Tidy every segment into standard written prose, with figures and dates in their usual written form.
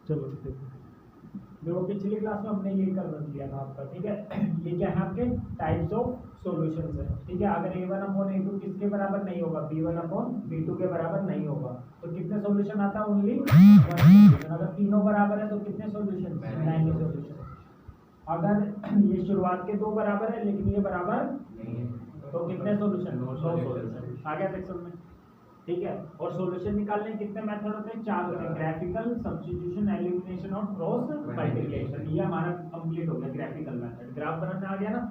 चलो देखो, पिछली क्लास में हमने ये कर दिया था आपका, ठीक है। ये क्या है आपके टाइप्स ऑफ सॉल्यूशंस है, ठीक है। अगर a1/a2 किसके बराबर नहीं होगा, b1/b2 के बराबर नहीं होगा, तो कितने सॉल्यूशन आता है, ओनली वन सॉल्यूशन। अगर तीनों बराबर है तो कितने सॉल्यूशन, 9 सॉल्यूशन। अगर ये शुरुआत के दो बराबर है लेकिन ये बराबर नहीं है, तो कितने सॉल्यूशन, 2 सॉल्यूशन। आ गया सेक्शन में, ठीक है। और सॉल्यूशन निकालने के कितने मेथड होते हैं, 4 होते हैं, ग्राफिकल, सब्स्टिट्यूशन, एलिमिनेशन और क्रॉस मल्टीप्लिकेशन। ये हमारा कंप्लीट हो गया ग्राफिकल मेथड। ग्राफ बनाना आ गया ना।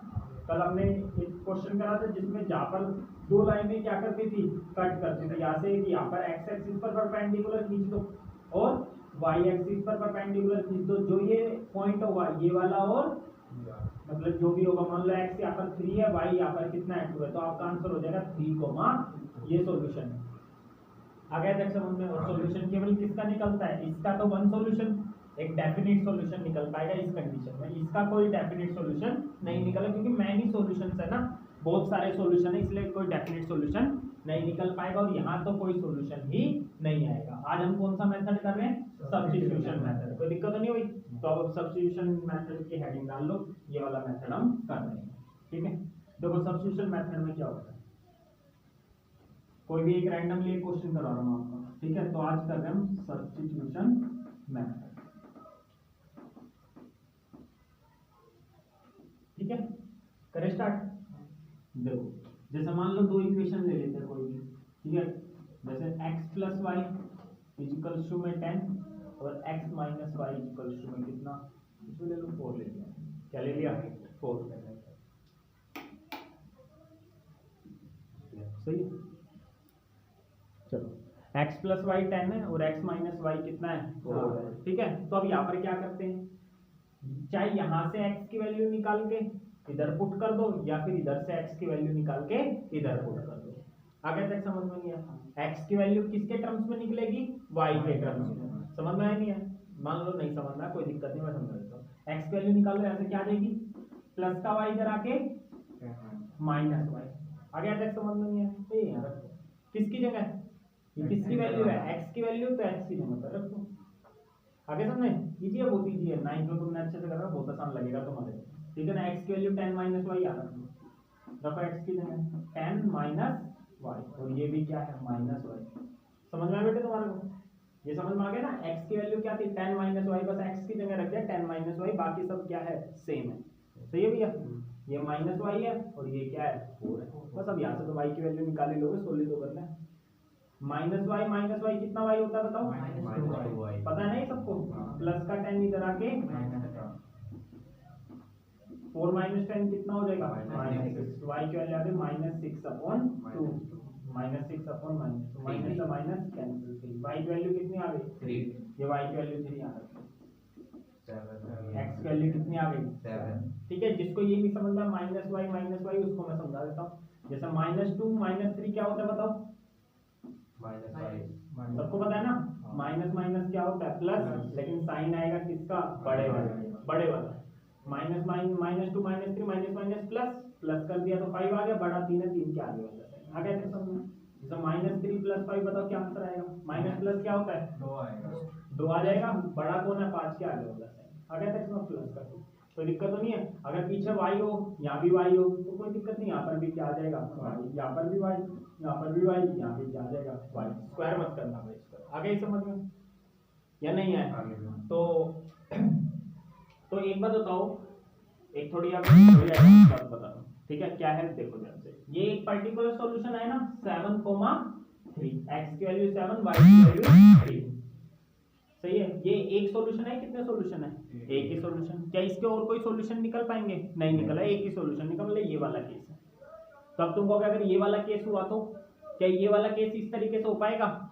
कल हमने एक क्वेश्चन करा था जिसमें जहाँ पर दो लाइनें क्या करती थी, कट करती थी। यहाँ से यहाँ पर एक्स एक्सिस पर परपेंडिकुलर खींच दो और वाई एक्सिस पर परपेंडिकुलर खींच दो। जो ये पॉइंट होगा ये वाला, और मतलब जो भी होगा, मान लो एक्स यहाँ पर 3 है, वाई यहाँ पर कितना है 2 है, तो आपका आंसर हो जाएगा 3, ये सॉल्यूशन है। आ गया तक समझ में। और सॉल्यूशन केवल किसका निकलता है, इसका तो वन सॉल्यूशन, एक डेफिनेट सॉल्यूशन निकल पाएगा इस कंडीशन में। इसका कोई डेफिनेट सॉल्यूशन नहीं निकला, क्योंकि मैनी सॉल्यूशंस है ना, बहुत सारे सॉल्यूशन है, इसलिए कोई डेफिनेट सॉल्यूशन नहीं निकल पाएगा। और यहाँ तो कोई सॉल्यूशन ही नहीं आएगा। आज हम कौन सा मेथड कर रहे हैं, सब्स्टिट्यूशन मेथड। कोई दिक्कत तो नहीं हुई, तो अब सब्स्टिट्यूशन मेथड की हेडिंग डाल लो, ये वाला मेथड हम कर रहे हैं, ठीक है। देखो सब्स्टिट्यूशन मेथड में क्या होता है, कोई भी एक रैंडमली एक क्वेश्चन करा रहा हूं आपका, ठीक है। तो आज कर रहे हैं हम सब्स्टिट्यूशन मेथड, ठीक है। करें स्टार्ट। देखो जैसे मान लो दो इक्वेशन ले लेते हैं कोई भी, ठीक है। जैसे x plus y equals to में 10 और x minus y equals to में कितना, इसको ले लो 4 ले लिया। क्या ले लिया, 4। सही है। चलो x प्लस वाई 10 है और x माइनस वाई कितना है, 4 है, ठीक है। तो अब यहाँ पर क्या करते हैं, चाहे यहाँ से x की वैल्यू निकाल के इधर पुट कर दो, या फिर इधर से x की वैल्यू निकाल के इधर पुट कर दो। आगे तक समझ में नहीं आया, x की वैल्यू किसके टर्म्स में निकलेगी, y के टर्म्स में। समझ में आया नहीं है, मान लो नहीं समझना, कोई दिक्कत नहीं, मैं समझा देता हूँ। x की वैल्यू निकालो, यहाँ से क्या आ जाएगी, प्लस का y इधर आके माइनस वाई। आगे तक समझ में नहीं आया, किसकी जगह, ये किसकी वैल्यू है, x की वैल्यू, तो x की जगह पर रखो। आगे समझे, कीजिए, बहुत इजी है, 9 को तुमने अच्छे से कर रहा, बहुत आसान लगेगा तुम्हारे, ठीक है ना। x की वैल्यू 10 माइनस वाई आ रखो x की जगह 10 माइनस वाई, और ये भी क्या है, माइनस वाई। समझ में आया बेटे तुम्हारे को, ये समझ में आ गया ना। x की वैल्यू क्या थी, 10 माइनस वाई, बस x की जगह रख दिया 10 माइनस वाई, बाकी सब क्या है, सेम है। सही है भैया, ये माइनस वाई है और ये क्या है, 4 है। बस अब यहाँ से तो y की वैल्यू निकाल ही लोगे, सोल्व तो करना है। माइनस वाई कितना वाई होता है बताओ, पता नहीं सबको। प्लस का 10 इधर आके 4 माइनस 10 कितना हो जाएगा, -6। वाई की वैल्यू आ गई -6/2, -6/, माइनस से माइनस कैंसिल। वाई की वैल्यू कितनी आ गई, 3। ये वाई की वैल्यू 3 आ गई, 7। एक्स की वैल्यू कितनी आ गई, 7। ठीक है। जिसको ये नहीं समझ में माइनस वाई उसको मैं समझा देता हूँ। जैसे -2 -3 क्या होता है बताओ, सबको पता है ना, माइनस माइनस क्या होता है, प्लस, लेकिन साइन आएगा किसका, बड़े वाला। -2 -3 माइनस माइनस प्लस, प्लस कर दिया तो 5 आ गया, बड़ा 3 है, 3 के आगे वाला आ गया। जैसे -3 + 5 बताओ क्या आंसर आएगा, माइनस प्लस क्या होता है, 2 आएगा, 2 आ जाएगा, बड़ा कौन है, 5 के आगे वाला आ गया था, इसमें प्लस कर दो, कोई दिक्कत तो नहीं है। अगर पीछे y हो, यहाँ भी y हो, तो कोई दिक्कत नहीं, यहाँ पर भी क्या आ जाएगा, यहाँ पर भी y, यहाँ पर भी y, यहाँ भी क्या आ जाएगा, y। स्क्वायर मत करना भाई, स्क्वायर। आगे समझ में या नहीं है, तो एक बात बताओ, एक थोड़ी आप बात बता दो, ठीक है। क्या है देखो ध्यान से, ये एक पर्टिकुलर सॉल्यूशन है ना, 7,3, x की वैल्यू 7, y की वैल्यू 3, सही है। ये एक सॉल्यूशन है, कितने सॉल्यूशन है, एक ही सॉल्यूशन। क्या इसके और कोई सॉल्यूशन निकल पाएंगे, नहीं निकला, एक ही सॉल्यूशन निकल, मतलब ये वाला केस है। तो अब तुम कहोगे अगर ये वाला केस हुआ तो क्या ये वाला केस इस तरीके से हो पाएगा,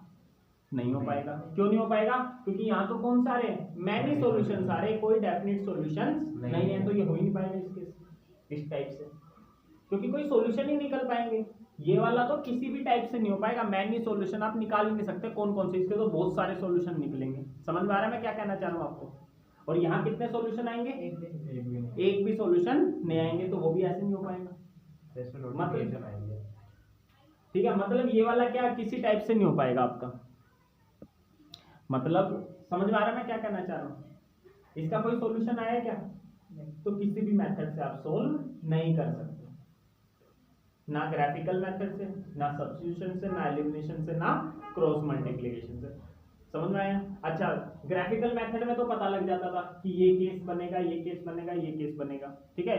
नहीं हो पाएगा। क्यों नहीं हो पाएगा, क्योंकि यहाँ तो कौन सारे हैं, मैनी सॉल्यूशन सारे, कोई डेफिनेट सॉल्यूशंस नहीं है, तो ये हो ही नहीं पाएगा इस केस, इस टाइप से, क्योंकि कोई सॉल्यूशन ही निकल पाएंगे। ये वाला तो किसी भी टाइप से नहीं हो पाएगा, मैनी सॉल्यूशन आप निकाल ही नहीं सकते, कौन कौन से, इसके तो बहुत सारे सॉल्यूशन निकलेंगे। समझ में आ रहा है मैं क्या कहना चाह रहा हूँ आपको। और यहाँ कितने सॉल्यूशन आएंगे, एक भी सॉल्यूशन नहीं आएंगे, तो वो भी ऐसे नहीं हो पाएगा, मतलब ठीक है। मतलब ये वाला क्या किसी टाइप से नहीं हो पाएगा आपका, मतलब समझ में आ रहा है मैं क्या कहना चाह रहा हूँ? इसका कोई सॉल्यूशन आया क्या? तो किसी भी मेथड से आप सोल्व नहीं कर सकते, ना ग्राफिकल मेथड से, ना सब्स्टिट्यूशन से, ना एलिमिनेशन से, ना क्रॉस मल्टीप्लिकेशन से। समझ में आया? अच्छा, ग्राफिकल मेथड में तो पता लग जाता था कि ये केस बनेगा, ये केस बनेगा, ये केस बनेगा, ठीक है।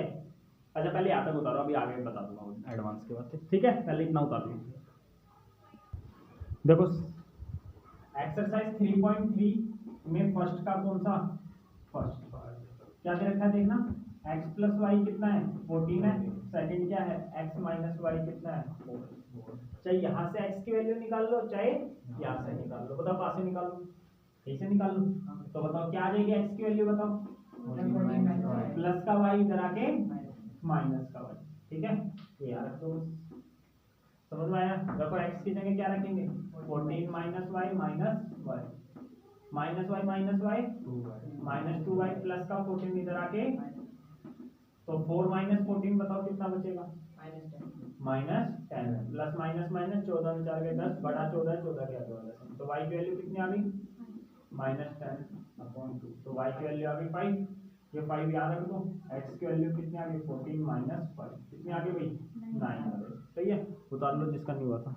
अच्छा पहले यहाँ तक उतारो, अभी आगे बता दूंगा एडवांस के बाद, ठीक है। पहले इतना उतार लो। देखो एक्सरसाइज 3.3 में फर्स्ट का कौन सा, फर्स्ट क्या दे रखा है देखना, x प्लस वाई कितना है 14 है। सेकंड क्या है x माइनस वाई कितना है 4। चाहे यहाँ से x की वैल्यू निकाल लो, चाहे यहाँ से निकाल लो। बताओ कहाँ से निकाल लो? कैसे निकाल लो? तो बताओ क्या आ जाएगी x की वैल्यू, बताओ। प्लस का y इधर आके माइनस का y, ठीक है। ये यार तो समझ में आया? देखो x की जगह क्या रखेंगे, 14 minus y minus y, minus y minus y minus 2y plus का 14 इधर आके, तो 4 माइनस 14 बताओ कितना बचेगा, माइनस 10 प्लस माइनस माइनस 14 में 4 के 10 बड़ा 14 14 के 10, तो y की वैल्यू कितनी आ गई, माइनस 10/2। तो y की वैल्यू आ गई 5, ये 5 याद रख दो। x की वैल्यू कितनी आ गई 14 माइनस 5, कितनी आ गई भाई 9 आ गई, सही है। उतार लो जिसका नहीं हुआ था।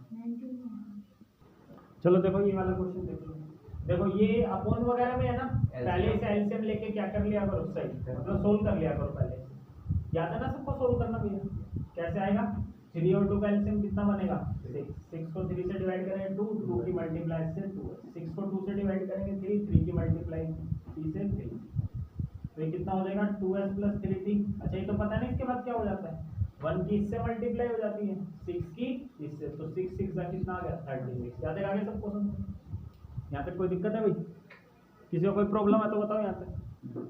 चलो देखो ये वाला क्वेश्चन देख लो। देखो ये अपोन वगैरह में है ना, पहले से एलसीएम लेके क्या कर लिया करो, सही मतलब सोल्व कर लिया करो पहले। याद है ना सबको सोल्व करना भैया? कैसे आएगा, 3 और 2 का एलसीएम कितना बनेगा 6, 6 को 3 से डिवाइड करेंगे 2, 2 की मल्टीप्लाई से 2, 6 को 2 से डिवाइड करेंगे 3, 3 की मल्टीप्लाई 3 से 3, तो ये कितना हो जाएगा 2s प्लस 3t। अच्छा ये तो पता नहीं इसके बाद क्या हो जाता है, 1 की इससे मल्टीप्लाई हो जाती है, 6 की इससे, तो 6 6 का कितना आ गया 36। याद है आगे सबको समझ? यहाँ तक कोई दिक्कत है भाई? किसी को कोई प्रॉब्लम है तो बताओ यहाँ तक।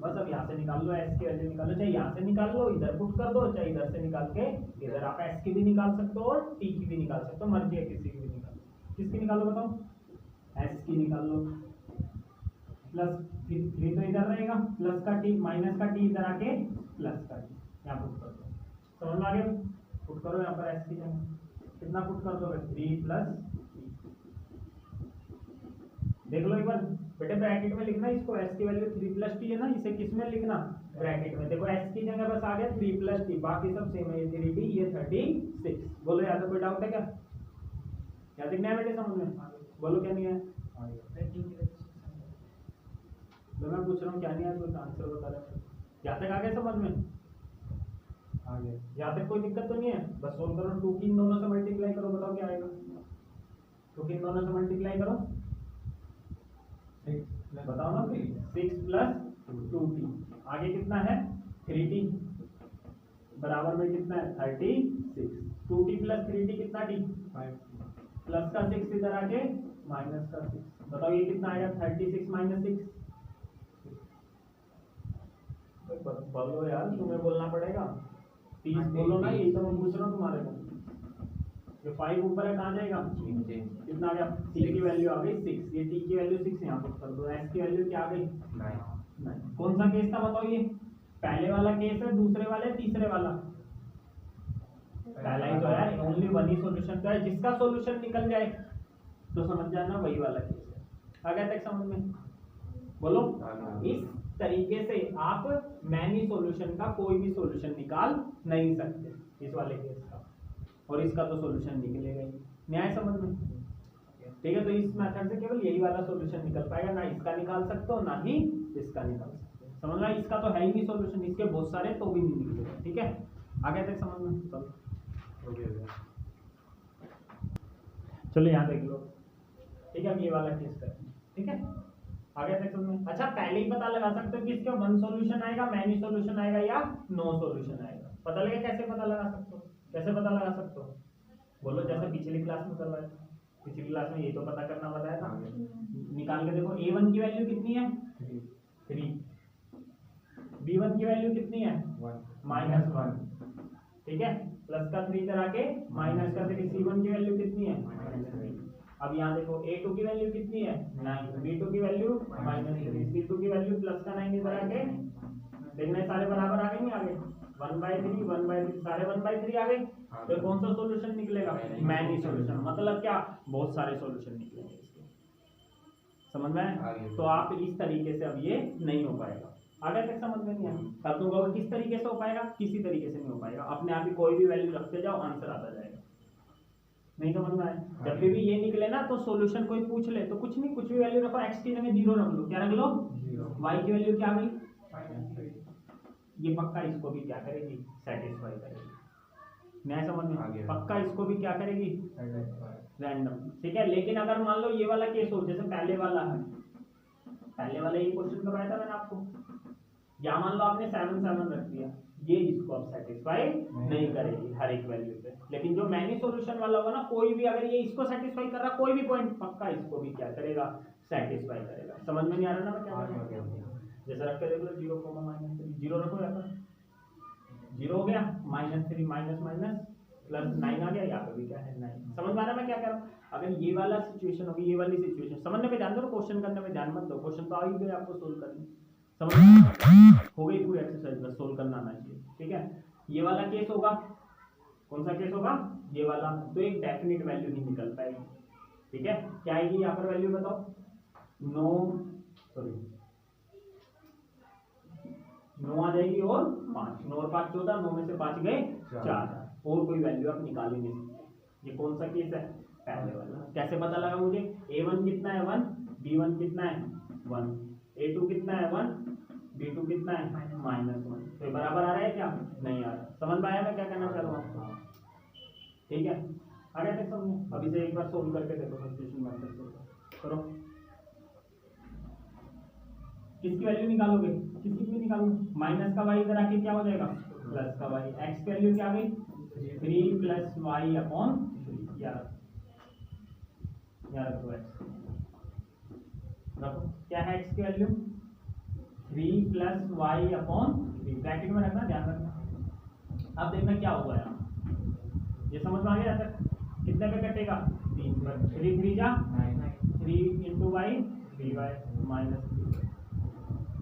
बस अब यहाँ से निकाल लो, एस की वैल्यू निकालो, चाहे यहाँ से निकाल लो इधर पुट कर दो, चाहे इधर से निकाल के इधर आप एस की भी निकाल सकते हो और टी की भी निकाल सकते हो, मर्जी है किसी की भी निकालो। किसकी निकालो बताओ, एस की निकाल लो। प्लस 3 तो इधर रहेगा, प्लस का टी माइनस का टी इधर आके प्लस का टी यहाँ पुट कर दो। समझ में आ गया? पुट करो यहाँ पर एस की जगह कितना पुट कर दो, 3 प्लस, देख लो एक बार बेटे ब्रैकेट में लिखना इसको, s की वैल्यू 3 प्लस टी है ना, इसे किस में लिखना ब्रैकेट में। देखो s की जगह बस आ गया 3 प्लस टी, बाकी सब सेम है, ये 3t ये 36। बोलो याद है, कोई डाउट है क्या? याद नहीं है बेटे समझ में? बोलो क्या नहीं है? तो मैं पूछ रहा हूँ क्या नहीं है, कोई आंसर बता रहे। यहाँ तक आ गया समझ में? यहाँ तक कोई दिक्कत तो नहीं है? बस सोल्व करो, 2 की इन दोनों से मल्टीप्लाई करो, बताओ क्या आएगा। 2 की इन दोनों से मल्टीप्लाई करो, बताओ ना, 6 प्लस 2t, आगे कितना है 3t, बराबर में कितना है 36। 2t प्लस 3t कितना t, 5, प्लस का 6 इधर आके माइनस का 6, बताओ ये कितना आएगा 36 माइनस 6। बोलो यार, तुम्हें बोलना पड़ेगा, 30 बोलो ना, यही तो मैं पूछ रहा हूँ तुम्हारे को। ये 5 ऊपर है कहाँ जाएगा, कितना आ गया, t की वैल्यू आ गई 6, ये t की वैल्यू 6 यहाँ पुट कर दो, s की वैल्यू क्या आ गई 9। कौन सा केस था बताओ, ये पहले वाला केस है, दूसरे वाले, तीसरे वाला? पहला ही तो है, ओनली वन ही सॉल्यूशन तो है, जिसका सॉल्यूशन निकल जाए तो समझ जाना वही वाला केस है। आ गया तक समझ में? बोलो। इस तरीके से आप मैनी सॉल्यूशन का कोई भी सॉल्यूशन निकाल नहीं सकते इस वाले केस का, और इसका तो सॉल्यूशन निकलेगा ही। न्याय समझ में? ठीक है, तो इस मेथड से केवल यही वाला सॉल्यूशन निकल पाएगा, ना इसका निकाल सकते हो ना ही इसका निकाल सकते हो। समझ रहा है? इसका तो है ही नहीं सॉल्यूशन, इसके बहुत सारे तो भी नहीं निकलेगा। ठीक है, आगे तक समझ में? चलो यहाँ देख लो। ठीक है, अब ये वाला केस करते हैं। ठीक है, आगे तक समझ में? अच्छा, पहले ही पता लगा सकते हो कि इसका वन सॉल्यूशन आएगा, मैनी सॉल्यूशन आएगा या नो सॉल्यूशन आएगा। पता लगे कैसे पता लगा सकते हो? कैसे पता लगा सकते हो? बोलो, जैसे पिछली क्लास में करवाया था, पिछली क्लास में ये तो पता करना बताया था। निकाल के देखो, a1 की वैल्यू कितनी है 3, b1 की वैल्यू कितनी है -1, ठीक है, प्लस का 3 इधर आके माइनस का 3, c1 की वैल्यू कितनी है -3। अब यहाँ देखो, a2 की वैल्यू कितनी है 9, b2 की वैल्यू -3, c2 की वैल्यू प्लस का 9 इधर आके, देखना सारे बराबर आ गए नहीं आगे, 1/3 1/3 सारे 1/3 आ गए। तो कौन सा सॉल्यूशन निकलेगा? Many solution. मतलब क्या, बहुत सारे सॉल्यूशन निकलेंगे इसके। समझ में आया? तो आप इस तरीके से अब ये नहीं हो पाएगा। आगे तक समझ में नहीं आया? तब तुम कहोगे किस तरीके से हो पाएगा? किसी तरीके से नहीं हो पाएगा। अपने आप ही कोई भी वैल्यू रखते जाओ, आंसर आता जाएगा। नहीं समझ में आया? जब भी ये निकले ना तो सॉल्यूशन कोई पूछ ले तो कुछ नहीं, कुछ भी वैल्यू रखो, x की जगह 0 रख लो। क्या रख लो? y की वैल्यू क्या आ गई? ये पक्का इसको भी क्या करेगी? सेटिस्फाई करेगी। नहीं समझ में? पक्का इसको भी क्या करेगी? रैंडम। ठीक है, लेकिन अगर मान लो ये वाला केस हो जैसे पहले वाला है, पहले वाला ये क्वेश्चन करवाया था मैंने आपको, या मान लो आपने 7 7 रख दिया, ये इसको अब सेटिस्फाई नहीं करेगी हर एक वैल्यू पे। लेकिन जो मैनी सॉल्यूशन वाला होगा ना, कोई भी अगर ये इसको सेटिस्फाई कर रहा कोई भी पॉइंट, पक्का इसको भी क्या करेगा? सेटिस्फाई करेगा। समझ में नहीं आ रहा ना मैं क्या बोल रहा हूं? जैसे रख के देख लो 0, -3 0 रखो, यहाँ पर 0 हो गया, -3 माइनस माइनस प्लस 9 आ गया, यहाँ पे भी क्या है 9। समझ में आ रहा है मैं क्या कह रहा हूँ? अगर ये वाला सिचुएशन होगी, ये वाली सिचुएशन समझने में ध्यान दो, क्वेश्चन करने में ध्यान मत दो। क्वेश्चन तो आ ही गए आपको सोल्व करने, समझ हो गई पूरी एक्सरसाइज, बस सोल्व करना आना चाहिए। ठीक है, ये वाला केस होगा, कौन सा केस होगा? ये वाला। तो एक डेफिनेट वैल्यू ही निकल पाएगी। ठीक है, क्या आएगी यहाँ पर वैल्यू बताओ? 9 आ जाएगी और 5, 9 और 5 14, 9 में से 5 गए 4, और कोई वैल्यू आप निकाल ही नहीं सकते। ये कौन सा केस है? पहले वाला। कैसे पता लगा मुझे? a1 कितना है 1, b1 कितना है 1, a2 कितना है 1, b2 कितना है -1। तो बराबर आ रहा है क्या? नहीं आ रहा। समझ में आया मैं क्या कहना चाह रहा हूँ? ठीक है, आगे तक समझो। अभी से एक बार सोल्व करके देखो, सब्स्टिट्यूशन मेथड करो। किसकी वैल्यू निकालोगे? किसी की भी निकालो। माइनस का y इधर आके क्या हो जाएगा? प्लस का y। x की वैल्यू क्या आ गई? 3 + y अपॉन 3। यार रखो x, रखो। क्या है x की वैल्यू? 3 + y upon 3। ब्रैकेट में रखना, ध्यान रखना। अब देखना क्या होगा यहाँ, ये समझ में आ गया तक? कितने पे कटेगा? 3 पर। 3 3 जा 3 × y 3y -3,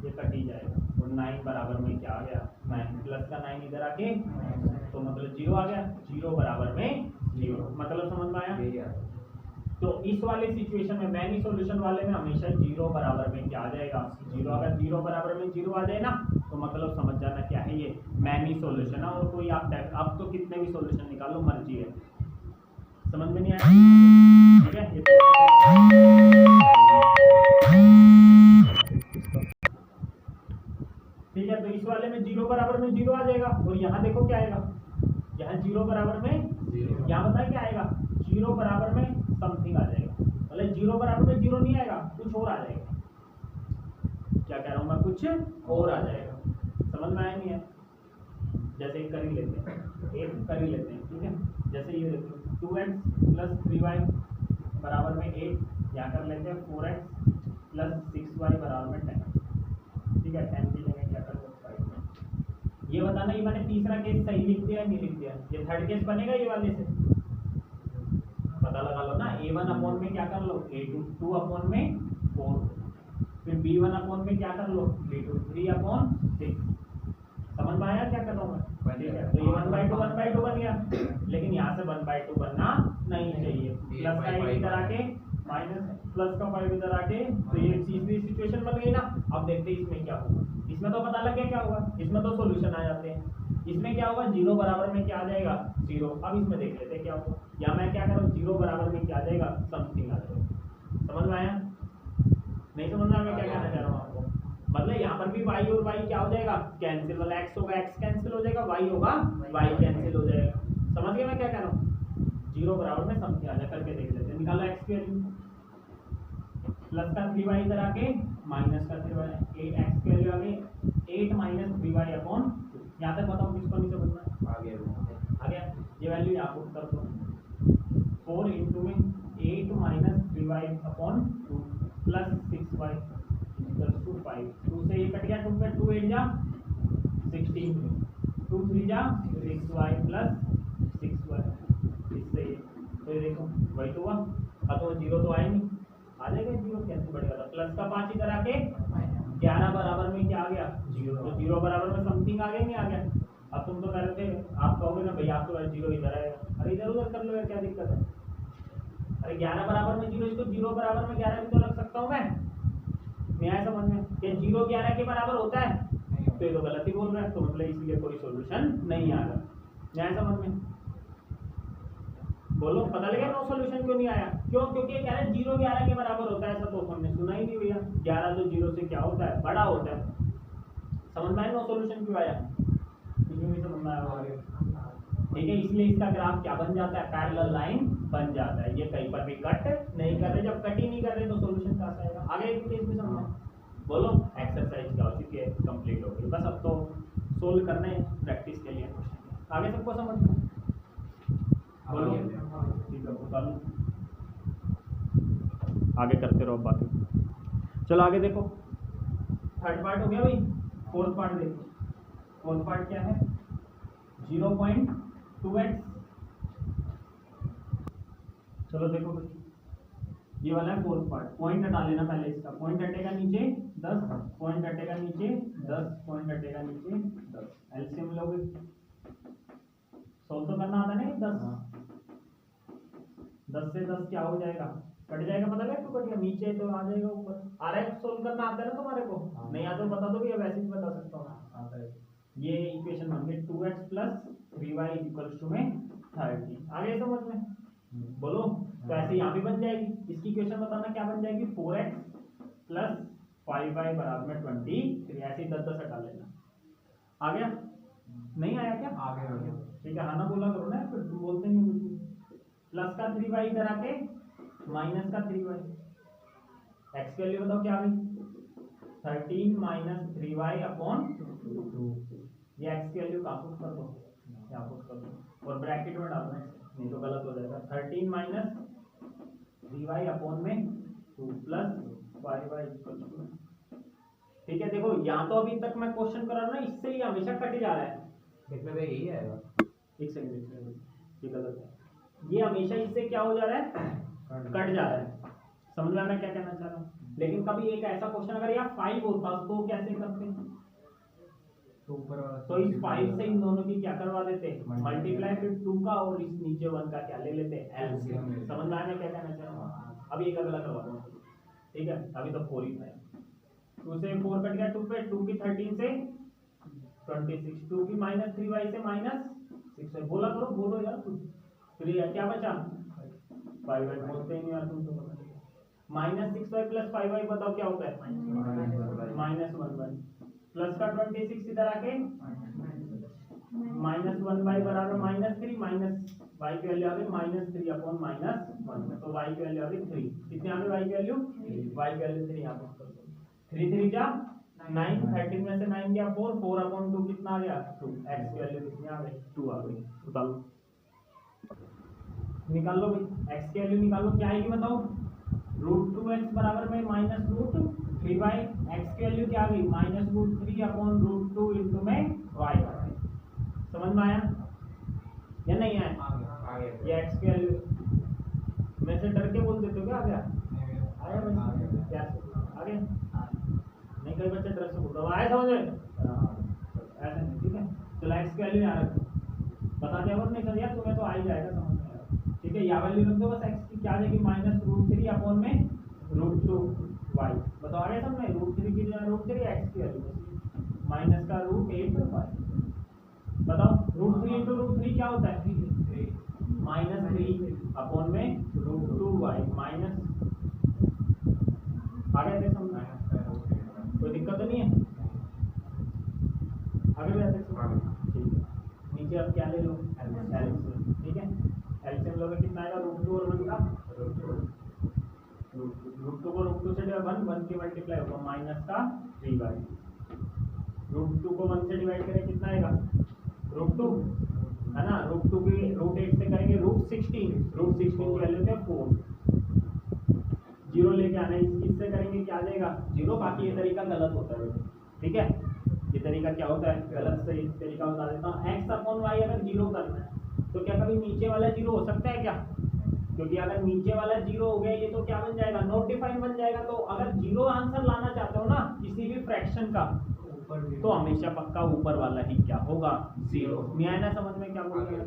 ये कट ही जाएगा। और 9 बराबर में क्या आ गया? 9 प्लस का 9 इधर आके, तो मतलब 0 आ गया। 0 बराबर में 0, मतलब समझ में आया? तो इस वाले सिचुएशन में, मैनी सॉल्यूशन वाले में हमेशा 0 बराबर में क्या आ जाएगा? 0। अगर 0 बराबर में 0 आ जाए ना, तो मतलब समझ जाना क्या है, ये मैनी सॉल्यूशन है। और कोई आप तो कितने भी सॉल्यूशन निकालो, मर्जी है। समझ में नहीं आया? ठीक है, ठीक है। तो इस वाले में 0 बराबर में 0 आ जाएगा, और यहाँ देखो क्या आएगा? यहाँ 0 बराबर में 0, यहाँ बताए क्या आएगा? 0 बराबर में समथिंग आ जाएगा। मतलब 0 बराबर में 0 नहीं आएगा, कुछ और आ जाएगा। क्या कह रहा हूँ मैं? कुछ और आ जाएगा। समझ में आया नहीं है? जैसे एक कर ही लेते हैं, ठीक है। जैसे ये देखो 2x + 3y बराबर में 8, या कर लेते हैं 4x + 6y बराबर में 10। ठीक है, 10 की जगह क्या कर सकते हैं? ये बताना, ये मैंने तीसरा केस सही लिख दिया नहीं लिख दिया? ये थर्ड केस बनेगा ये वाले से, पता लगा लो ना। a1 अपॉन में क्या कर लो? a2 2 अपॉन में 4, फिर b1 अपॉन में क्या कर लो? b2 3 upon 6। समझ में आया क्या कर रहा हूँ मैं? ठीक है, तो ये 1/2 बन गया, लेकिन यहाँ से 1/2 बनना नहीं चाहिए। प्लस का 1 इधर आके, माइनस प्लस का 5 इधर आके, तो ये तीसरी सिचुएशन बन गई ना। अब देखते हैं इसमें क्या होगा। इसमें तो पता लग गया क्या होगा, इसमें तो सॉल्यूशन आ जाते हैं। इसमें क्या होगा? 0 बराबर में क्या आ जाएगा? 0। अब इसमें देख लेते हैं क्या होगा। या मैं क्या करूँ? 0 बराबर में क्या आ जाएगा? समथिंग आ जाएगा। समझ में आया? नहीं समझ में आया मैं क्या कहना चाह रहा हूँ आपको? मतलब यहाँ पर भी y और y क्या हो जाएगा? कैंसिल। मतलब x होगा x कैंसिल हो जाएगा, y होगा y कैंसिल हो जाएगा। समझ गए मैं क्या कह रहा हूँ? 0 बराबर में समथिंग आ जाए, करके देख लेते हैं। निकालो x की वैल्यू, प्लस का 3y इधर आके, माइनस का 3y, 8x की वैल्यू आ गई 8 - 3y अपॉन 2। यहाँ तक बताओ किसको नहीं समझना? आ गया। ये वैल्यू यहाँ पुट कर दो, 4 × 8 - 3y अपॉन 2 प्लस 6y = 5। 2 से ये कट गया, 2 पे 2 8 जा 16, 2 3 जा 6y प्लस 6y। इससे ये तो ये देखो वही तो हुआ। अब तो 0 तो आया नहीं, आ जाएगा 0 कैसे बढ़ेगा? तो प्लस का 5 इधर आके 11 बराबर में क्या आ गया? 0। तो 0 बराबर में समथिंग आ गया नहीं आ गया? अब तुम तो कह रहे थे, आप कहोगे ना भैया आप तो 0 इधर आएगा। अरे इधर उधर कर लो यार, क्या दिक्कत है? अरे 11 बराबर में 0, इसको 0 बराबर में 11 भी तो रख सकता हूँ मैं। नहीं आया समझ में कि 0 11 के बराबर होता है, तो ये तो गलत ही बोल रहा है, तो मतलब इसलिए कोई सॉल्यूशन नहीं आ रहा। नहीं आया समझ में? बोलो पता लगे नो सॉल्यूशन क्यों नहीं आया? क्यों? क्योंकि कह रहे हैं 0 11 के बराबर होता है, ऐसा तो हमने सुना ही नहीं भैया। 11 तो 0 से क्या होता है, बड़ा होता है। समझ में आया नो सॉल्यूशन क्यों आया? इसमें भी समझ में आया, ठीक है। इसलिए इसका ग्राफ क्या बन जाता है, पैरेलल लाइन बन जाता है। ये कहीं पर भी कट नहीं कर रहे, जब कट ही नहीं कर रहे तो सॉल्यूशन कहां से आएगा? आगे एक केस भी समझना। बोलो एक्सरसाइज क्या हो चुकी है, कंप्लीट हो गई, बस अब तो सोल्व करने प्रैक्टिस के लिए क्वेश्चन। आगे सबको समझ में? बोलो ठीक है, उतार लो, आगे करते रहो बाकी। चलो आगे देखो, थर्ड पार्ट हो गया भाई, फोर्थ पार्ट देखो। फोर्थ पार्ट क्या है, 0.2x। चलो देखो भाई, ये वाला है फोर्थ पार्ट। पॉइंट हटा लेना पहले इसका, पॉइंट हटेगा नीचे 10, पॉइंट हटेगा नीचे 10, पॉइंट हटेगा नीचे 10। एलसीएम लोगे, सोल्व तो करना आता नहीं। 10 से 10 क्या हो जाएगा, कट जाएगा, पता है? तो कट गया, नीचे तो आ जाएगा ऊपर। आ रहा है, सोल्व करना आता है ना तुम्हारे को? नहीं आता तो बता दो भैया, वैसे ही बता सकता हूँ। ये इक्वेशन बन गई 2x + 3y = 30। आगे समझ में? बोलो। तो ऐसे यहाँ भी बन जाएगी, इसकी इक्वेशन बताना क्या बन जाएगी, 4x + 5y = 23। ऐसे ही 10 हटा लेना। आ गया? नहीं आया क्या? आ गया। ठीक है, हाँ ना बोला करो ना, फिर तुम बोलते नहीं कुछ। प्लस का 3y इधर आके माइनस का 3y। x की वैल्यू बताओ क्या आ गई, 13 - 3y/2। ये x की वैल्यू कहाँ पुट कर दो, यहाँ पुट कर दो, और ब्रैकेट में डालना है, नहीं तो गलत हो जाएगा। 13 - 3y/2 प्लस 5y = ठीक है। देखो यहाँ तो अभी तक मैं क्वेश्चन कर रहा हूँ ना, इससे ही हमेशा कट जा रहा है। देखने में यही आएगा, एक सेकंड, ये गलत है। ये हमेशा इससे क्या हो जा रहा है, कट जा रहा है। समझ में मैं क्या कहना चाह रहा हूँ? लेकिन कभी एक ऐसा क्वेश्चन अगर यहाँ 5 होता तो कैसे करते हैं? तो इस 5 से इन दोनों की क्या करवा देते, मल्टीप्लाई, फिर 2 का और इस नीचे 1 का क्या ले लेते, एलसीएम। समझ में आया क्या कहना चाह रहा हूँ? अभी एक अगला करवा दो, ठीक है। अभी तो 4 ही था, 2 से 4 कट गया, 2 पे 2 की 13 से 26, 2 की -3y से -6। बोला करो, बोलो यार कुछ। फिर क्या बचा, 5y। बोलते ही नहीं यार तुम तो। -6y + 5y बताओ क्या होता है, -1y। प्लस का 26 इधर आके -1y = -3, माइनस y की वैल्यू आ गई -3/-1, तो y की वैल्यू आ गई 3। कितने आ गई y की वैल्यू, y की वैल्यू 3। यहाँ पर 3 3 जा 9, 13 में से 9 गया 4, 4/2 कितना आ गया 2। x की वैल्यू कितनी आ गई, 2 आ गई। निकालो, निकाल लो भाई, x की वैल्यू निकालो, क्या आएगी बताओ, √2x बराबर में -√3y। x की वैल्यू क्या आ गई, -√3/√2 इंटू में y। समझ में आया या नहीं आया? ये x की वैल्यू मैं से डर के बोल देते हो क्या, आ गया? आया बच्चे, क्या आ गया? नहीं, कई बच्चे डर से बोल रहे आया, समझ में? ऐसा नहीं, ठीक है। चलो x की वैल्यू यहाँ रखो, बता दिया और नहीं कर दिया तुम्हें तो आ ही जाएगा, समझ में आएगा, ठीक है। यहाँ वैल्यू रख दो बस, x की क्या आ जाएगी, -√3/√2y। बताओ आ गया समझ में? √3 की जगह √3, x की वैल्यू माइनस का √8y। बताओ √3 × √3 क्या होता है, -3/√2y माइनस। आ गया थे समझ में? कोई दिक्कत तो नहीं है? आगे बढ़ते हैं, ठीक है। नीचे अब क्या ले लो, एलसीएम, ठीक है। एलसीएम लोगे कितना आएगा, √2 और 1 का √2 को √2 से 1 की मल्टीप्लाई होगा माइनस का 3y। √2 को 1 से डिवाइड करें कितना आएगा, √2 है ना। √2 की √8 से करेंगे √16 की वैल्यू है 4। 0 लेके आना है, इससे करेंगे क्या आ जाएगा, 0। बाकी ये तरीका गलत होता है, ठीक है। ये तरीका क्या होता है, गलत से तरीका बता देता हूँ। x/y अगर 0 करना है तो क्या कभी नीचे वाला 0 हो सकता है क्या? क्योंकि अगर नीचे वाला 0 हो गया ये तो क्या बन जाएगा, नॉट डिफाइंड बन जाएगा। तो अगर 0 आंसर लाना चाहते हो ना किसी भी फ्रैक्शन का, तो हमेशा पक्का ऊपर वाला ही क्या होगा, 0। नहीं आया ना समझ में क्या बोल रहे हैं?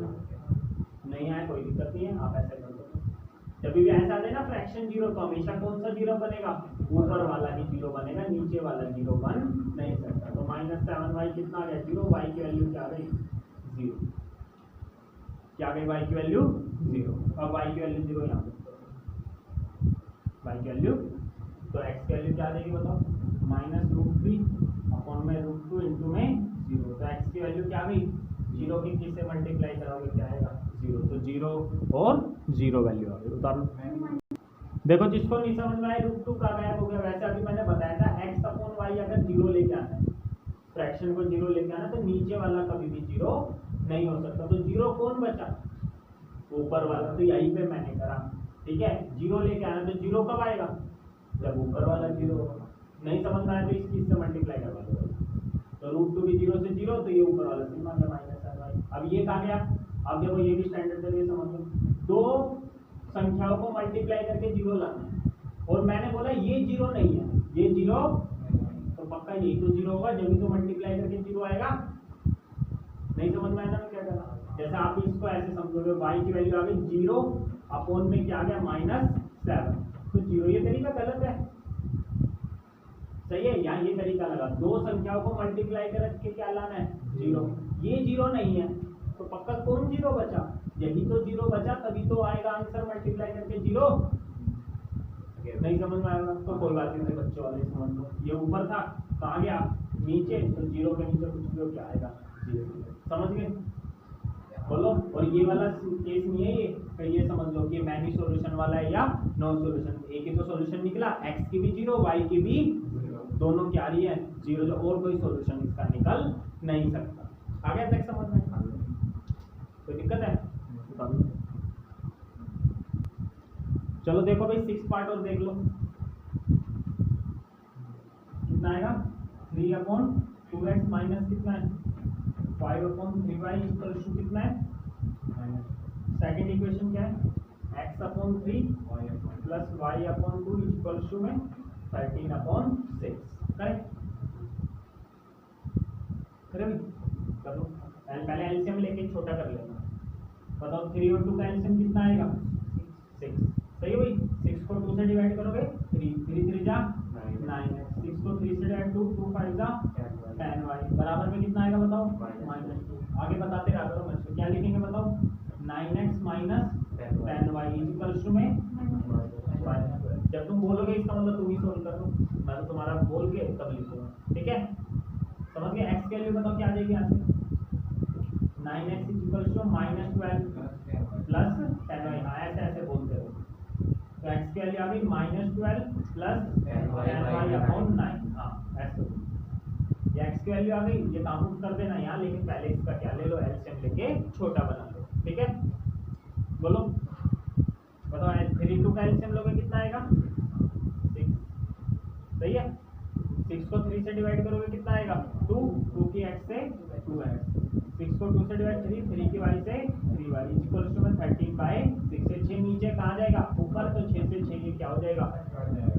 नहीं आया कोई दिक्कत नहीं है, आप ऐसे कर दो। जब भी ऐसा आ जाए ना फ्रैक्शन जीरो, तो हमेशा कौन सा जीरो बनेगा, ऊपर वाला ही जीरो बनेगा, नीचे वाला जीरो बन नहीं सकता। तो -7y कितना आ गया, जीरो, y की वैल्यू क्या आ गई, जीरो। क्या आ गई, y की वैल्यू जीरो। अब y की वैल्यू जीरो यहाँ पे, y की वैल्यू, तो x की वैल्यू क्या आ जाएगी बताओ, -√3 अपॉन में √2 इंटू में जीरो। तो x की वैल्यू क्या आ गई, जीरो की किससे मल्टीप्लाई कराओगे क्या आएगा, जीरो। तो जीरो और जीरो वैल्यू आ गई। उतार लो। देखो जिसको नहीं समझ में आया √2 का गायब हो गया। वैसे अभी मैंने बताया था x अपॉन y अगर जीरो लेके आना है, फ्रैक्शन को जीरो लेके आना, तो नीचे वाला कभी भी जीरो नहीं हो सकता। तो जीरो कौन बचा, ऊपर वाला। तो यहीं पे मैंने करा, ठीक है। जीरो लेके आना तो जीरो कब आएगा, जब ऊपर वाला जीरो होगा। नहीं समझ में आया तो इस चीज से मल्टीप्लाई करवा दो। तो √2 भी जीरो से जीरो, तो ये ऊपर वाला सिग्मा गया -7y। अब ये कहाँ गया, अब देखो ये भी स्टैंडर्ड तरीके समझ लो, दो संख्याओं को मल्टीप्लाई करके जीरो लाना है, और मैंने बोला ये जीरो नहीं है, ये जीरो, तो पक्का यही तो जीरो होगा, जब भी तो मल्टीप्लाई करके जीरो आएगा। नहीं समझ में आया ना क्या करना। जैसे आप इसको ऐसे समझोगे, y की वैल्यू आ गई जीरो, अपॉन में क्या आ गया -7, तो जीरो, ये तरीका गलत है, सही है। यहाँ ये तरीका लगा, दो संख्याओं को मल्टीप्लाई करके क्या लाना है, जीरो। ये जीरो नहीं है, तो पक्का कौन जीरो बचा, यही तो जीरो बचा, तभी तो आएगा आंसर मल्टीप्लाई करके जीरो। नहीं समझ में आएगा तो कोई बात नहीं, बच्चों वाले समझ लो। ये ऊपर था, कहाँ गया, नीचे, तो जीरो के नीचे कुछ भी हो क्या आएगा, जीरो। समझ गए, बोलो। और ये वाला केस नहीं है ये, तो ये समझ लो कि मैनी सॉल्यूशन वाला है या नो सॉल्यूशन। एक ही तो सॉल्यूशन निकला, x की भी जीरो, y की भी, दोनों क्या रही है जीरो, जो और कोई सॉल्यूशन इसका निकल नहीं सकता। आ गया तक समझ में, कोई दिक्कत है। चलो देखो भाई 6 पार्ट और देख लो, कितना आएगा, 3/2x माइनस कितना है, 5/3y इक्वल टू कितना है, सेकंड इक्वेशन क्या है, x/3 plus y/2 equal to में 13/6। करेक्ट, करो। पहले एलसीएम लेके छोटा कर लेना। बताओ 3 और 2 का एलसीएम कितना आएगा, 6। सही है भाई, 6 को 2 से डिवाइड करोगे 3, 3 3 जा 9, 6 को 3 से डिवाइड 2, 2 5 जा 10y, बराबर में कितना आएगा बताओ, -2। आगे बताते रहा करो बच्चों, क्या लिखेंगे बताओ, 9x minus 10y equal to में -12। जब तुम बोलोगे इसका मतलब तुम ही सोल्व कर लो, मैं तो तुम्हारा बोल के तब लिखूंगा, ठीक है। समझ गए, x के लिए बताओ क्या आ जाएगी यहाँ से, 9x equal to -12 plus 10y। हाँ ऐसे ऐसे बोलते हो, तो x की वैल्यू आ गई -12 प्लस 10y/9। हाँ ऐसे, ये x की वैल्यू आ गई, ये काउंट कर देना यहाँ, लेकिन पहले इसका क्या ले लो, एलसीएम लेके छोटा बना लो, ठीक है। बोलो बताओ, 3 2 का एलसीएम लोगे कितना आएगा, 6। सही है, 6 को 3 से डिवाइड करोगे कितना आएगा, 2, 2 की x से 2x, 6 को 2 से डिवाइड 3, 3 की y से 3y इक्वल टू में 13/6। से 6 नीचे कहाँ जाएगा, ऊपर, तो 6 से 6 ये क्या हो जाएगा,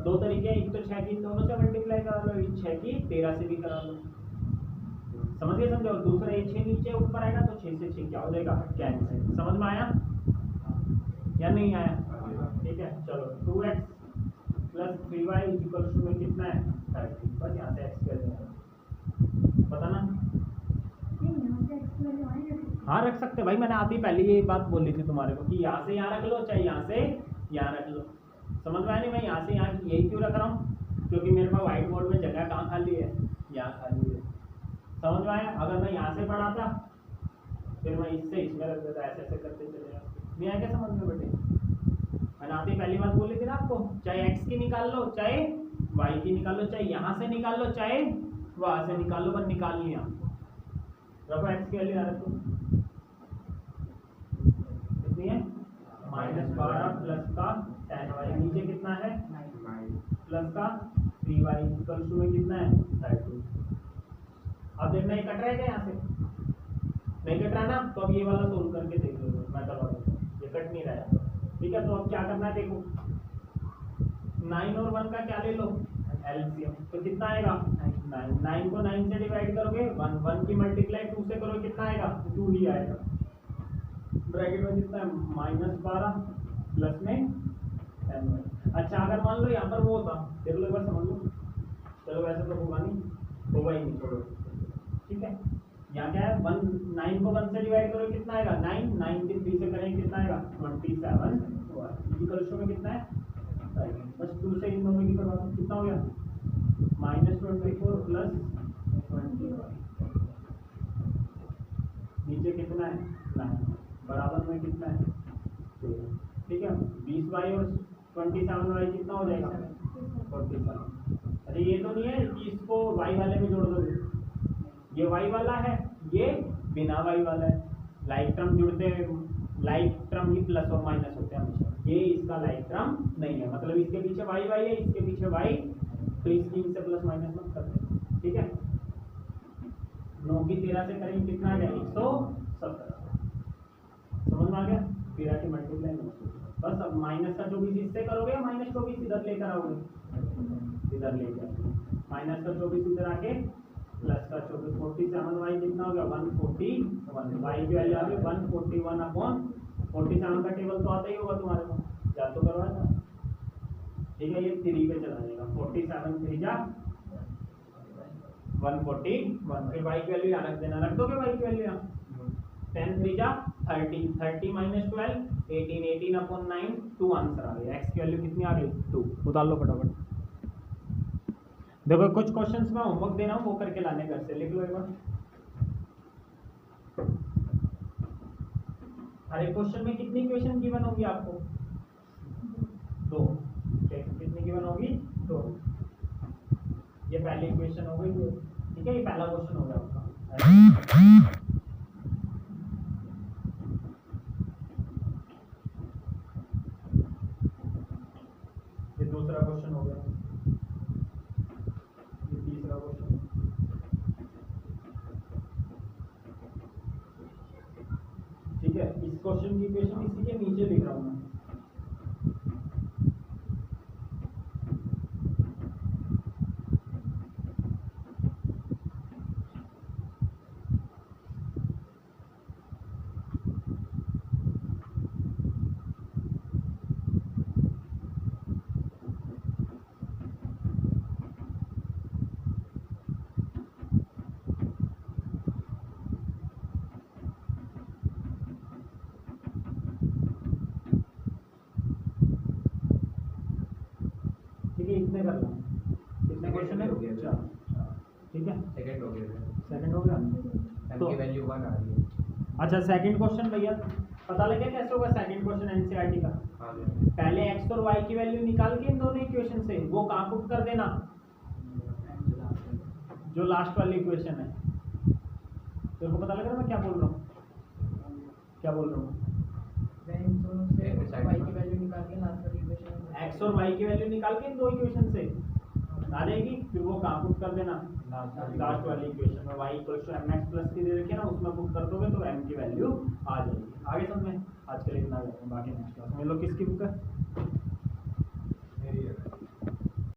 दो तरीके, एक तो 6 की दोनों से मल्टीप्लाई करा लो, 6 की 13 से भी करा लो, समझ गए समझो। और दूसरा ये 6 नीचे ऊपर आएगा, तो 6 से 6 क्या हो जाएगा, कैंसिल। समझ में आया या नहीं आया, ठीक है। चलो 2x plus 3y equal to में कितना है, 30। बस यहाँ से x कर देना, पता ना। हाँ रख सकते भाई, मैंने आती पहले ये बात बोली थी तुम्हारे को कि यहाँ से यहाँ रख लो, चाहे यहाँ से यहाँ रख लो। समझ में आया नहीं, मैं यहाँ से यहाँ यही क्यों रख रहा हूँ, क्योंकि मेरे पास व्हाइट बोर्ड में जगह कहाँ खाली है, यहाँ खाली है। समझ में आया, अगर मैं यहाँ से पढ़ाता फिर मैं इससे इसमें रख देता, ऐसे ऐसे करते चलेगा। नहीं आया क्या समझ में बेटे, मैंने आती पहली बात बोली थी ना आपको, चाहे x की निकाल लो, चाहे y की निकाल लो, चाहे यहाँ से निकाल लो, चाहे वहाँ से निकाल लो, पर निकाल लिया। रखो x की वैल्यू रखो, कितनी है, -12 प्लस का 10y, नीचे कितना है, प्लस का 3y इक्वल टू में कितना है, 32। अब देखना ये कट रहा है क्या, यहाँ से नहीं कट रहा ना, तो अब ये वाला सोल्व करके देख लो, मैं करवा देता हूँ, ये कट नहीं रहा है, ठीक है। तो अब क्या करना है देखो, 9 और 1 का क्या ले लो, एलसीएम, तो कितना आएगा, 9 को 9 से डिवाइड करोगे, 1 की मल्टीप्लाई 2 से करोगे कितना आएगा, 2 ही आएगा। ब्रैकेट में कितना है, -12 प्लस में 10y। अच्छा अगर मान लो यहाँ पर वो होता, देख लो एक बार समझ लो, चलो वैसे तो होगा नहीं, होगा ही नहीं, छोड़ो, ठीक है। यहाँ क्या है 1 9 को 1 से डिवाइड करो कितना आएगा 9, 9 के 3 से करेंगे कितना आएगा 27 इक्वल टू में कितना है 5। बस 2 से इन दोनों की करवा दो, कितना हो गया -24 प्लस 20 नीचे कितना है 9 बराबर में कितना है 13, ठीक है। 20y और 27y कितना हो जाएगा 47। अरे ये तो नहीं है कि इसको y वाले में जोड़ दो, ये y वाला है, ये बिना y वाला है। लाइक टर्म जुड़ते हैं, लाइक टर्म ही प्लस और माइनस होते हैं हमेशा, ये इसका लाइक टर्म नहीं है, मतलब इसके पीछे y है, इसके पीछे y, तो इसकी इनसे प्लस माइनस मत करते, ठीक है। 9 की 13 से करेंगे कितना आ गया 117, समझ में आ गया। फिर आके मल्टीप्लाई बस। अब माइनस का 24 इससे करोगे, -24 इधर लेकर आओगे, इधर लेकर माइनस का 24 इधर आके प्लस का 24, 47y कितना हो गया 141, y की वैल्यू आ गई 141 अपॉन 47 का टेबल तो आता ही होगा तुम्हारे को, याद तो करवाया था, ठीक है। ये 3 पे चला जाएगा, 47 3 जा 141, फिर y की वैल्यू यहाँ रख देना, रख दोगे y की वैल्यू यहाँ 10 3 जा 30, 30 माइनस 12 18, 18 अपॉन 9 2 आंसर आ गया। x की वैल्यू कितनी आ गई 2, उतार लो फटाफट। देखो कुछ क्वेश्चंस में होमवर्क दे रहा हूँ, वो करके लाने घर से, लिख लो एक बार। हर एक क्वेश्चन में कितनी इक्वेशन गिवन होगी आपको 2, कितनी गिवन होगी 2। ये पहली इक्वेशन हो गई, ठीक है, ये पहला क्वेश्चन हो गया आपका। ये दूसरा क्वेश्चन हो गया, ये तीसरा क्वेश्चन, ठीक है। इस क्वेश्चन की इक्वेशन इसी के नीचे लिख रहा हूँ मैं, इतने कर लो, कितने क्वेश्चन है 4, ठीक है। सेकंड हो गया, सेकंड हो गया m तो की वैल्यू 1 आ रही है। अच्छा सेकंड क्वेश्चन भैया पता लगे कैसे होगा सेकंड क्वेश्चन एनसीईआरटी का। हाँ पहले x और y की वैल्यू निकाल के इन दोनों इक्वेशन से वो कहाँ पुट कर देना, जो लास्ट वाली इक्वेशन है। तेरे को पता लग रहा है मैं क्या बोल रहा हूँ, क्या बोल रहा हूँ। x और y की वैल्यू निकाल के इन दो इक्वेशन से आ जाएगी, फिर वो कहाँ पुट कर देना लास्ट वाली इक्वेशन में। y equals to mx plus 3 दे रखे ना, उसमें पुट कर दोगे तो m की वैल्यू आ जाएगी। आगे समझ में, आज के लिए इतना, बाकी नेक्स्ट क्लास में लोग किसकी बुक है।